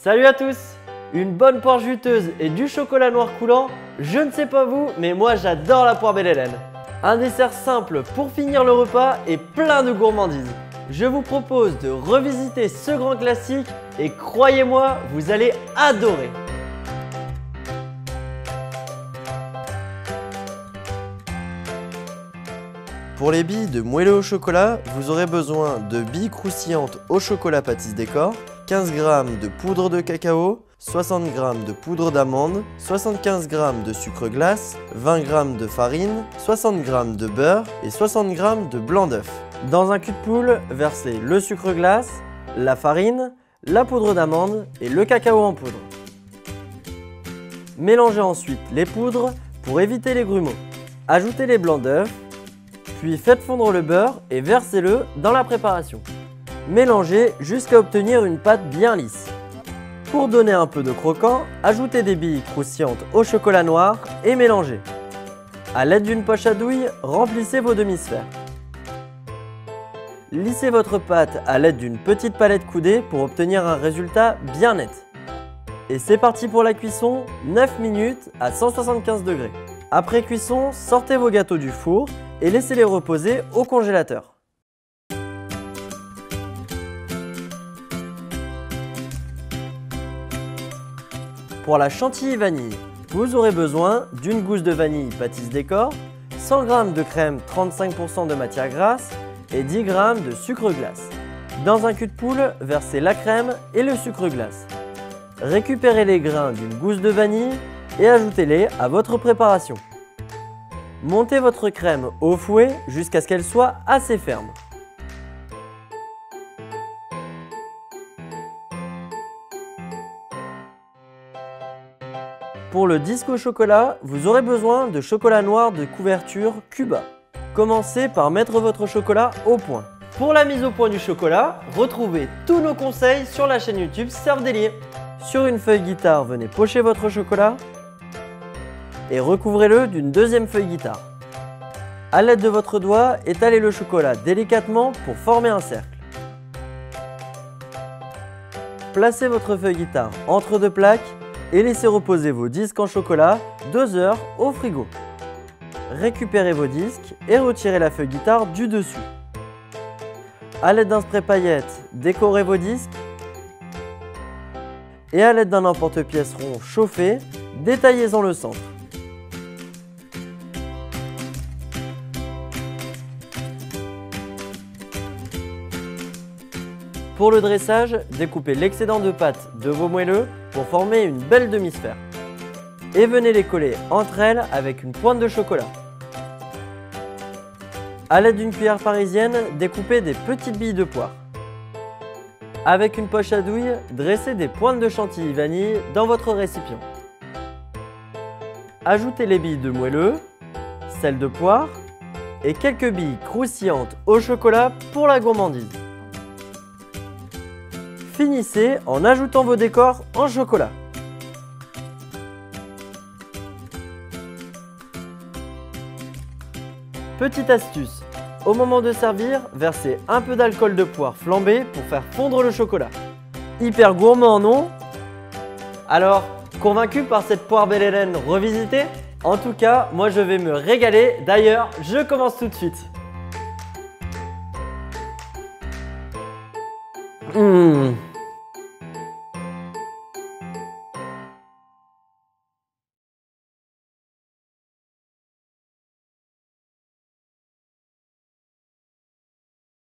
Salut à tous! Une bonne poire juteuse et du chocolat noir coulant, je ne sais pas vous, mais moi j'adore la poire Belle Hélène. Un dessert simple pour finir le repas et plein de gourmandises. Je vous propose de revisiter ce grand classique et croyez-moi, vous allez adorer! Pour les billes de moelleux au chocolat, vous aurez besoin de billes croustillantes au chocolat pâtisse décor, 15 g de poudre de cacao, 60 g de poudre d'amande, 75 g de sucre glace, 20 g de farine, 60 g de beurre et 60 g de blanc d'œuf. Dans un cul de poule, versez le sucre glace, la farine, la poudre d'amande et le cacao en poudre. Mélangez ensuite les poudres pour éviter les grumeaux. Ajoutez les blancs d'œuf, puis faites fondre le beurre et versez-le dans la préparation. Mélangez jusqu'à obtenir une pâte bien lisse. Pour donner un peu de croquant, ajoutez des billes croustillantes au chocolat noir et mélangez. A l'aide d'une poche à douille, remplissez vos demi-sphères. Lissez votre pâte à l'aide d'une petite palette coudée pour obtenir un résultat bien net. Et c'est parti pour la cuisson, 9 minutes à 175 degrés. Après cuisson, sortez vos gâteaux du four et laissez-les reposer au congélateur. Pour la chantilly vanille, vous aurez besoin d'une gousse de vanille pâtisse décor, 100 g de crème 35% de matière grasse et 10 g de sucre glace. Dans un cul de poule, versez la crème et le sucre glace. Récupérez les grains d'une gousse de vanille et ajoutez-les à votre préparation. Montez votre crème au fouet jusqu'à ce qu'elle soit assez ferme. Pour le disque au chocolat, vous aurez besoin de chocolat noir de couverture Cuba. Commencez par mettre votre chocolat au point. Pour la mise au point du chocolat, retrouvez tous nos conseils sur la chaîne YouTube Serve Délié. Sur une feuille guitare, venez pocher votre chocolat et recouvrez-le d'une deuxième feuille guitare. A l'aide de votre doigt, étalez le chocolat délicatement pour former un cercle. Placez votre feuille guitare entre deux plaques et laissez reposer vos disques en chocolat 2 heures au frigo. Récupérez vos disques et retirez la feuille guitare du dessus. A l'aide d'un spray paillettes, décorez vos disques et à l'aide d'un emporte-pièce rond chauffé, détaillez-en le centre. Pour le dressage, découpez l'excédent de pâte de vos moelleux pour former une belle demi-sphère. Et venez les coller entre elles avec une pointe de chocolat. A l'aide d'une cuillère parisienne, découpez des petites billes de poire. Avec une poche à douille, dressez des pointes de chantilly vanille dans votre récipient. Ajoutez les billes de moelleux, celles de poire et quelques billes croustillantes au chocolat pour la gourmandise. Finissez en ajoutant vos décors en chocolat. Petite astuce, au moment de servir, versez un peu d'alcool de poire flambé pour faire fondre le chocolat. Hyper gourmand, non? Alors, convaincu par cette poire Belle Hélène revisitée? En tout cas, moi je vais me régaler. D'ailleurs, je commence tout de suite.